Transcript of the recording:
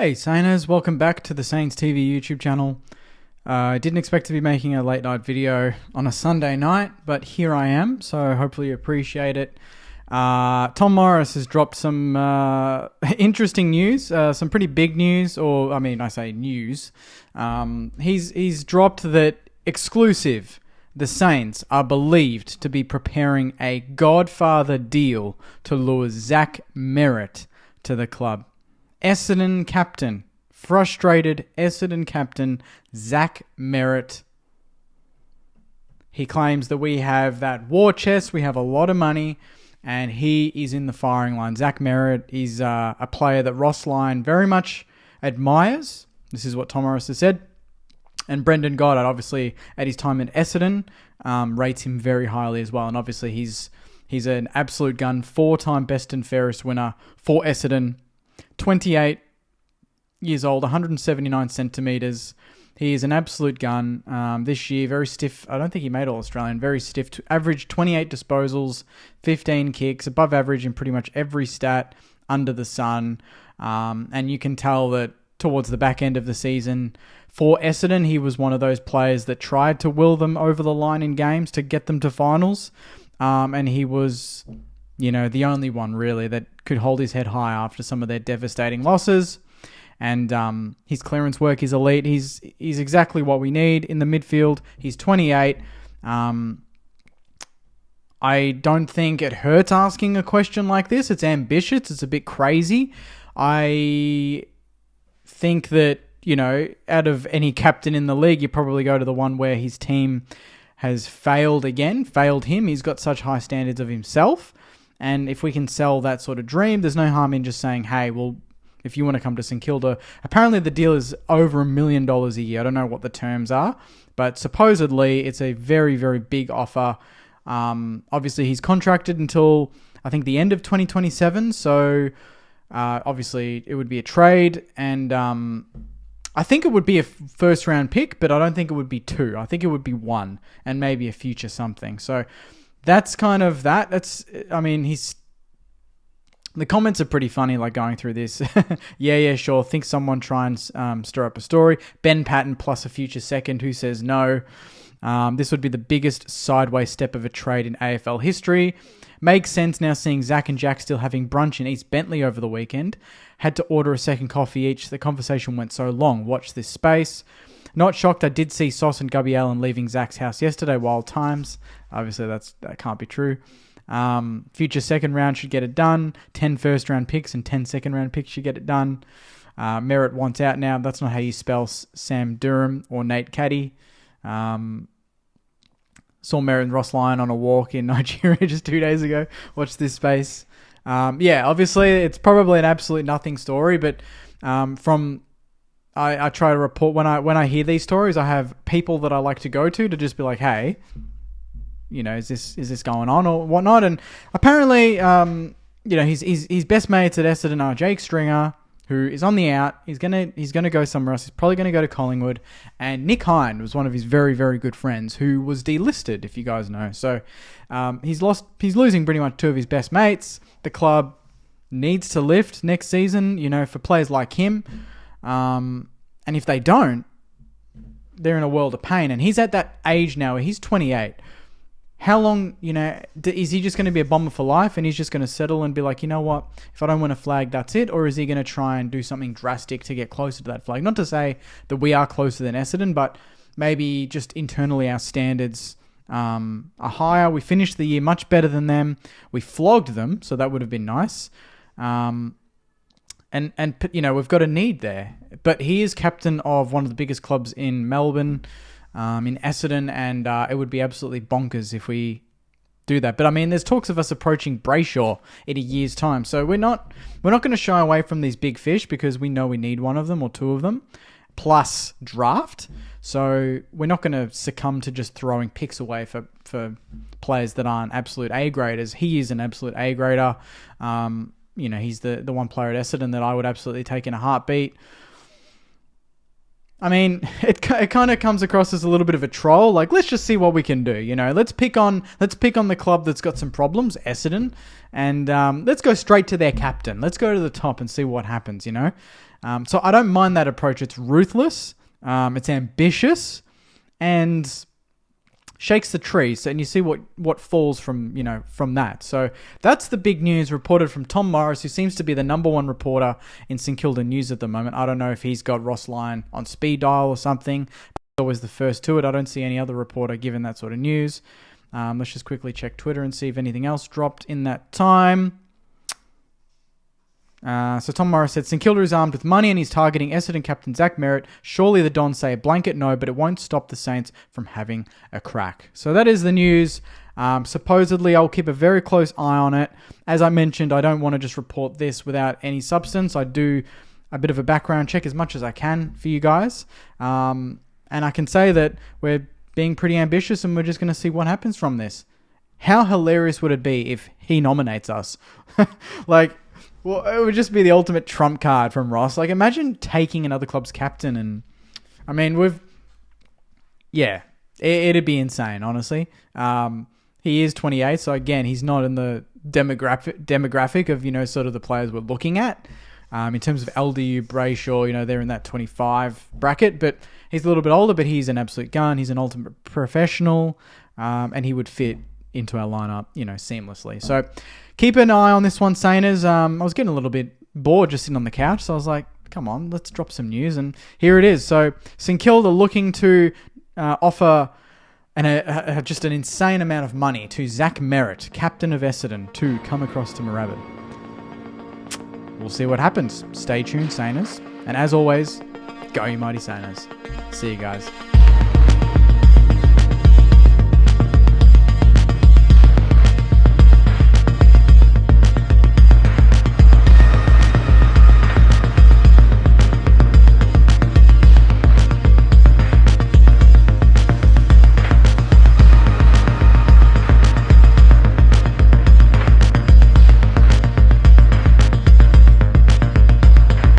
Hey Sainers, welcome back to the Saints TV YouTube channel. I didn't expect to be making a late night video on a Sunday night, but here I am, so hopefully you appreciate it. Tom Morris has dropped some interesting news, some pretty big news, or I mean, I say news. He's dropped that exclusive. The Saints are believed to be preparing a Godfather deal to lure Zach Merrett to the club. Essendon captain, frustrated Essendon captain, Zach Merrett. He claims that we have that war chest, we have a lot of money, and he is in the firing line. Zach Merrett is a player that Ross Lyon very much admires. This is what Tom Morris has said. And Brendan Goddard, obviously, at his time at Essendon, rates him very highly as well. And obviously, he's an absolute gun, 4-time best and fairest winner for Essendon. 28 years old, 179 centimetres. He is an absolute gun. This year, very stiff. I don't think he made All-Australian. Very stiff. Average 28 disposals, 15 kicks, above average in pretty much every stat under the sun. And you can tell that towards the back end of the season, for Essendon, he was one of those players that tried to will them over the line in games to get them to finals. And he was, the only one really that could hold his head high after some of their devastating losses. And his clearance work is elite. He's exactly what we need in the midfield. He's 28. I don't think it hurts asking a question like this. It's ambitious. It's a bit crazy. I think that, out of any captain in the league, you probably go to the one where his team has failed him. He's got such high standards of himself. And if we can sell that sort of dream, there's no harm in just saying, hey, well, if you want to come to St Kilda, apparently the deal is over $1 million a year. I don't know what the terms are, but supposedly it's a very, very big offer. Obviously, he's contracted until, I think, the end of 2027. So, obviously, it would be a trade. And I think it would be a first-round pick, but I don't think it would be 2. I think it would be 1 and maybe a future something. So, that's kind of that. The comments are pretty funny, like going through this. yeah, sure. Think someone try and stir up a story. Ben Patton plus a future second who says no. This would be the biggest sideways step of a trade in AFL history. Makes sense now seeing Zach and Jack still having brunch in East Bentley over the weekend. Had to order a second coffee each. The conversation went so long. Watch this space. Not shocked. I did see Sauce and Gubby Allen leaving Zach's house yesterday. Wild times. Obviously, that can't be true. Future second round should get it done. 10 first round picks and 10 second round picks should get it done. Merrett wants out now. That's not how you spell Sam Durham or Nate Caddy. Saw Merrett and Ross Lyon on a walk in Nigeria just 2 days ago. Watch this space. Obviously, it's probably an absolute nothing story, but I try to report when I hear these stories. I have people that I like to go to just be like, hey, is this going on or whatnot? And apparently, his best mates at Essendon are Jake Stringer, who is on the out. He's gonna go somewhere else. He's probably gonna go to Collingwood. And Nick Hine was one of his very, very good friends who was delisted, if you guys know. So he's losing pretty much 2 of his best mates. The club needs to lift next season, for players like him. And if they don't, they're in a world of pain. And he's at that age now where he's 28. How long, is he just going to be a Bomber for life and he's just going to settle and be like, you know what, if I don't win a flag, that's it? Or is he going to try and do something drastic to get closer to that flag? Not to say that we are closer than Essendon, but maybe just internally our standards are higher. We finished the year much better than them. We flogged them, so that would have been nice. And we've got a need there. But he is captain of one of the biggest clubs in Melbourne, in Essendon, and it would be absolutely bonkers if we do that. But there's talks of us approaching Brayshaw in a year's time. So we're not going to shy away from these big fish because we know we need one of them or 2 of them, plus draft. So we're not going to succumb to just throwing picks away for players that aren't absolute A-graders. He is an absolute A-grader. He's the one player at Essendon that I would absolutely take in a heartbeat. It kind of comes across as a little bit of a troll. Like, let's just see what we can do. Let's pick on the club that's got some problems, Essendon, and let's go straight to their captain. Let's go to the top and see what happens. So I don't mind that approach. It's ruthless, it's ambitious, and shakes the tree. So, and you see what falls from that. So that's the big news reported from Tom Morris, who seems to be the number one reporter in St Kilda news at the moment. I don't know if he's got Ross Lyon on speed dial or something. He's always the first to it. I don't see any other reporter giving that sort of news. Let's just quickly check Twitter and see if anything else dropped in that time. So Tom Morris said, St Kilda is armed with money and he's targeting Essendon captain Zach Merrett. Surely the Dons say a blanket no, but it won't stop the Saints from having a crack. So that is the news. Supposedly, I'll keep a very close eye on it. As I mentioned, I don't want to just report this without any substance. I do a bit of a background check as much as I can for you guys. And I can say that we're being pretty ambitious and we're just going to see what happens from this. How hilarious would it be if he nominates us? Well, it would just be the ultimate trump card from Ross. Like, imagine taking another club's captain and... I mean, it'd be insane, honestly. He is 28, so again, he's not in the demographic of, sort of the players we're looking at. In terms of LDU, Brayshaw, they're in that 25 bracket, but he's a little bit older, but he's an absolute gun. He's an ultimate professional, and he would fit into our lineup, seamlessly. So keep an eye on this one, Sainers. I was getting a little bit bored just sitting on the couch, so I was like, come on, let's drop some news. And here it is. So St Kilda looking to offer just an insane amount of money to Zach Merrett, captain of Essendon, to come across to Moorabbin. We'll see what happens. Stay tuned, Sainers. And as always, go you mighty Sainers. See you guys.